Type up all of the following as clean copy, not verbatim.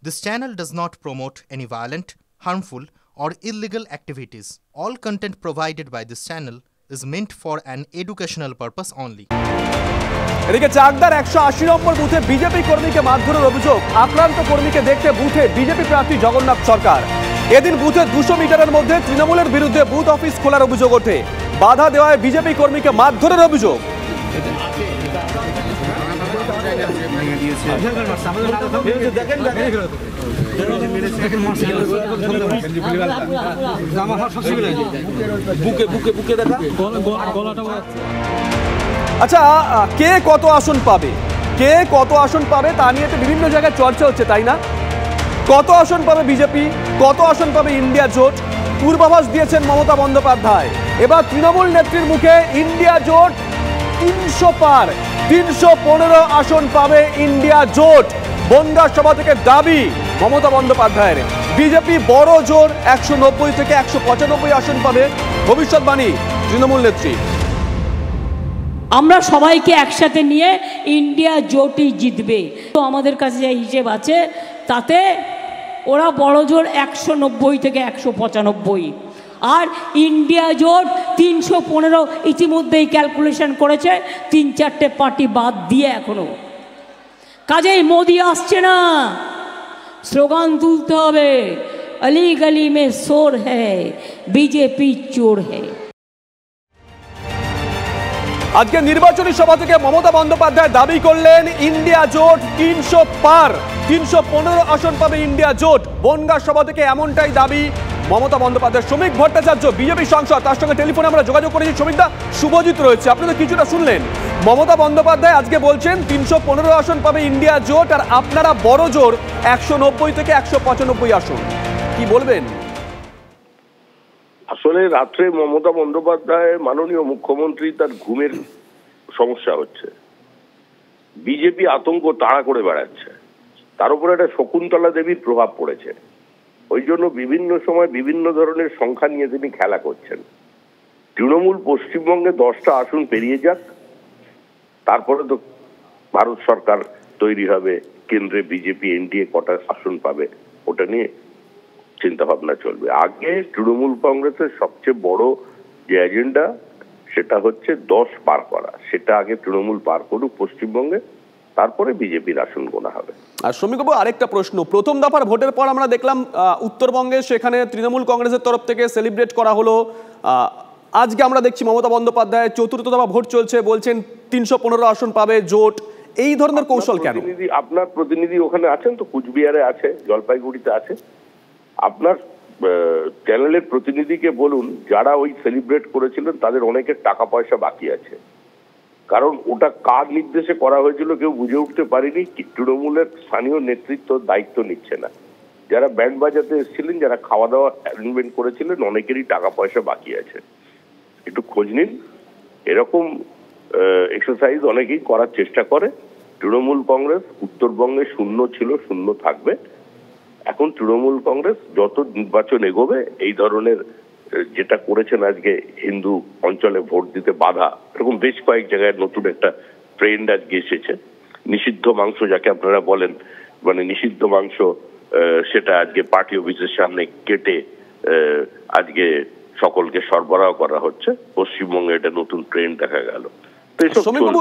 This channel does not promote any violent, harmful, or illegal activities. All content provided by this channel is meant for an educational purpose only. এদিকে চাকদার 180 নম্বর বুথে BJP কর্মীকে মারধরের অভিযোগ। আক্রান্ত কর্মীকে দেখতে বুথে বিজেপি প্রার্থী জগন্নাথ সরকার। এদিন বুথে 200 মিটারের মধ্যে তৃণমূলের বিরুদ্ধে বুথ অফিস খোলার অভিযোগ ওঠে। বাধা দেওয়ায় বিজেপি কর্মীকে মারধরের অভিযোগ। আচ্ছা, কে কত আসন পাবে, কে কত আসন পাবে তা নিয়ে তো বিভিন্ন জায়গায় চর্চা হচ্ছে, তাই না? কত আসন পাবে বিজেপি, কত আসন পাবে ইন্ডিয়া জোট, পূর্বাভাস দিয়েছেন মমতা বন্দ্যোপাধ্যায়। এবার তৃণমূল নেত্রীর মুখে ইন্ডিয়া জোট 300 পার, 315 আসন পাবে ইন্ডিয়া জোট। বনগাঁ সভা থেকে দাবি মমতা বন্দ্যোপাধ্যায়ের। বিজেপি বড় জোর 190 থেকে 195 আসন পাবে, ভবিষ্যৎবাণী তৃণমূল নেত্রী। আমরা সবাইকে একসাথে নিয়ে ইন্ডিয়া জোটই জিতবে। তো আমাদের কাছে যে হিসেব আছে তাতে ওরা বড় জোর 190 থেকে 195, আর ইন্ডিয়া জোট 315 ইতিমধ্যেই ক্যালকুলেশন করেছে, 3-4টে পার্টি বাদ দিয়ে। এখনো কাজেই মোদি আসছে না, স্লোগান তুলতে হবে, অলি গলি মে শোর হ্যায়, বিজেপি চোর হ্যায়। আজকে নির্বাচনী সভা থেকে মমতা বন্দ্যোপাধ্যায় দাবি করলেন ইন্ডিয়া জোট 300 পার, 315 আসন পাবে ইন্ডিয়া জোট। বনগাঁ সভা থেকে এমনটাই দাবি মমতা বন্দ্যোপাধ্যায়। শ্রমিক ভট্টাচার্য বিজেপি সাংসদ, তার সঙ্গে টেলিফোনে আমরা যোগাযোগ করেছি। শ্রমিকদা, শুভজিৎ রয়েছে, আপনারা কিছুটা শুনলেন। মমতা বন্দ্যোপাধ্যায় আজকে বলছেন 315 আসন পাবে ইন্ডিয়া জোট, আর আপনারা বড় জোর 190 থেকে 195 আসন। কি বলবেন? আসলে রাত্রে মমতা বন্দ্যোপাধ্যায় মাননীয় মুখ্যমন্ত্রী তার ঘুমের সমস্যা হচ্ছে, বিজেপি আতঙ্ক তাড়া করে বেড়াচ্ছে, তার উপরে একটা শকুন্তলা দেবীর প্রভাব পড়েছে। ওই জন্য বিভিন্ন সময় বিভিন্ন ধরনের সংখ্যা নিয়ে তিনি খেলা করছেন। তৃণমূল পশ্চিমবঙ্গে 10টা আসন পেরিয়ে যাক, তারপরে তো ভারত সরকার তৈরি হবে, কেন্দ্রে বিজেপি এনডিএ কটা আসন পাবে ওটা নিয়ে চিন্তা ভাবনা চলবে। আগে তৃণমূল কংগ্রেসের সবচেয়ে বড় যে এজেন্ডা সেটা হচ্ছে 10 পার করা, সেটা আগে তৃণমূল পার করুক পশ্চিমবঙ্গে, তারপরে বিজেপির আসন গোনা হবে। আর শ্রমিকবাবু, আরেকটা প্রশ্ন, প্রথম দফার ভোটের পর আমরা দেখলাম উত্তরবঙ্গে সেখানে তৃণমূল কংগ্রেসের তরফ থেকে সেলিব্রেট করা হলো। আজকে আমরা দেখছি মমতা বন্দ্যোপাধ্যায় চতুর্থ দফা ভোট চলছে, বলছেন 315 আসন পাবে জোট। এই ধরনের কৌশল কেন? আপনার প্রতিনিধি ওখানে আছেন তো, কুচবিহারে আছে, জলপাইগুড়িতে আছে। আপনার চ্যানেলের প্রতিনিধিকে বলুন, যারা ওই সেলিব্রেট করেছিলেন তাদের অনেকের টাকা পয়সা বাকি আছে, কারণ ওটা কার নির্দেশে করা হয়েছিল কেউ বুঝে উঠতে পারেনি। তৃণমূলের স্থানীয় নেতৃত্ব দায়িত্ব নিচ্ছে না। যারা ব্যান্ড বাজাতে এসেছিলেন, যারা খাওয়া দাওয়া অ্যারেঞ্জমেন্ট করেছিলেন, অনেকেরই টাকা পয়সা বাকি আছে। একটু খোঁজ নিন। এরকম এক্সারসাইজ অনেকেই করার চেষ্টা করে। তৃণমূল কংগ্রেস উত্তরবঙ্গে শূন্য ছিল, শূন্য থাকবে। এখন তৃণমূল কংগ্রেস যত নির্বাচন এগোবে এই ধরনের যেটা করেছেন আজকে হিন্দু অঞ্চলে ভোট দিতে বাধা, এরকম বেশ কয়েক জায়গায় নতুন একটা ট্রেন্ড আজকে এসেছে। নিষিদ্ধ মাংস যাকে আপনারা বলেন, মানে নিষিদ্ধ মাংস, সেটা আজকে পার্টি অফিসের সামনে কেটে আজকে সকলকে সরবরাহ করা হচ্ছে। পশ্চিমবঙ্গে এটা নতুন ট্রেন্ড দেখা গেল। শ্রমিকবাবু,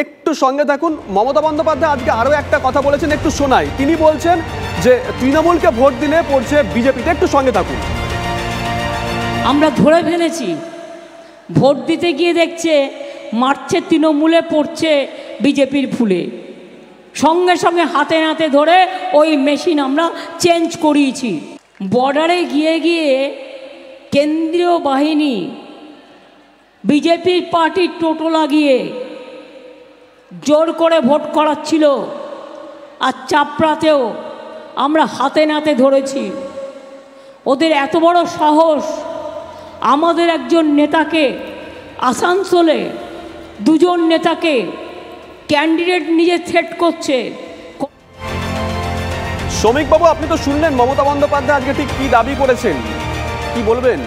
একটু সঙ্গে থাকুন। মমতা বন্দ্যোপাধ্যায় আজকে আরো একটা কথা বলেছেন, একটু শোনাই। তিনি বলছেন যে তৃণমূলকে ভোট দিলে পড়ছে বিজেপিতে। একটু সঙ্গে থাকুন। আমরা ধরে ফেলেছি, ভোট দিতে গিয়ে দেখছে মারছে তৃণমূলে, পড়ছে বিজেপির ফুলে। সঙ্গে সঙ্গে হাতে নাতে ধরে ওই মেশিন আমরা চেঞ্জ করিয়েছি। বর্ডারে গিয়ে গিয়ে কেন্দ্রীয় বাহিনী বিজেপির পার্টির টোটো লাগিয়ে জোর করে ভোট করাচ্ছিল, আর চাপড়াতেও আমরা হাতে নাতে ধরেছি। ওদের এত বড় সাহস, আমাদের একজন নেতাকে আসানসোলে 2জন নেতাকে ক্যান্ডিডেট নিজে থ্রেট করছে। শ্রমিকবাবু, আপনি তো শুনলেন মমতা বন্দ্যোপাধ্যায় আজকে ঠিক কি দাবি করেছেন, কি বলবেন?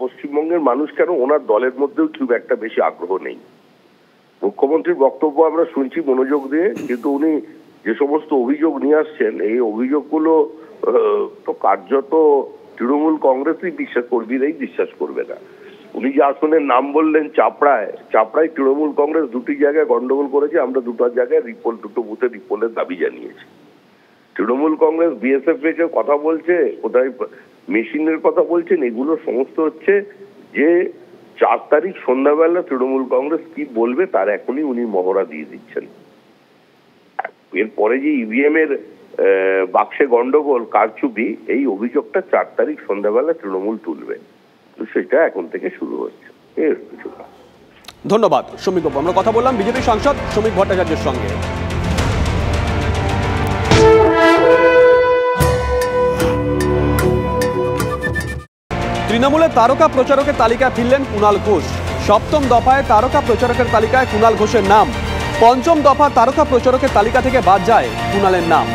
পশ্চিমবঙ্গের মানুষ কেন ওনার দলের মধ্যেও খুব একটা বেশি আগ্রহ নেই। মুখ্যমন্ত্রীর বক্তব্য আমরা শুনছি মনোযোগ দিয়ে, কিন্তু উনি যে সমস্ত অভিযোগ নিয়ে আসছেন, এই অভিযোগগুলো তো কার্যত তৃণমূল কংগ্রেসই কর্মীরাই বিশ্বাস করবে না। উনি যে আসনের নাম বললেন চাপড়ায় তৃণমূল কংগ্রেস দুটি জায়গায় গন্ডগোল করেছে, আমরা দুটো জায়গায় দুটো বুথে রিপোলের দাবি জানিয়েছি। তৃণমূল কংগ্রেস বিএসএফ কে কথা বলছে, কোথায় মেশিনের কথা বলছেন, এগুলো সমস্ত হচ্ছে যে 4 তারিখ সন্ধ্যাবেলা তৃণমূল কংগ্রেস কি বলবে তার এখনই উনি মহড়া দিয়ে দিচ্ছেন। এরপরে যে ইভিএম এর বাক্সে গন্ডগোল, কারচুপি, এই অভিযোগটা 4 তারিখ সন্ধ্যাবেলা তৃণমূল তুলবে, তো সেটা এখন থেকে শুরু হচ্ছে। এর কিছু না। ধন্যবাদ শ্রমিক বাবু। আমরা কথা বললাম বিজেপি সাংসদ শ্রমিক ভট্টাচার্যের সঙ্গে। তৃণমূলের তারকা প্রচারকের তালিকায় ফিরলেন কুণাল ঘোষ। 7ম দফায় তারকা প্রচারকের তালিকায় কুণাল ঘোষের নাম। 5ম দফা তারকা প্রচারকের তালিকা থেকে বাদ যায় কুণালের নাম।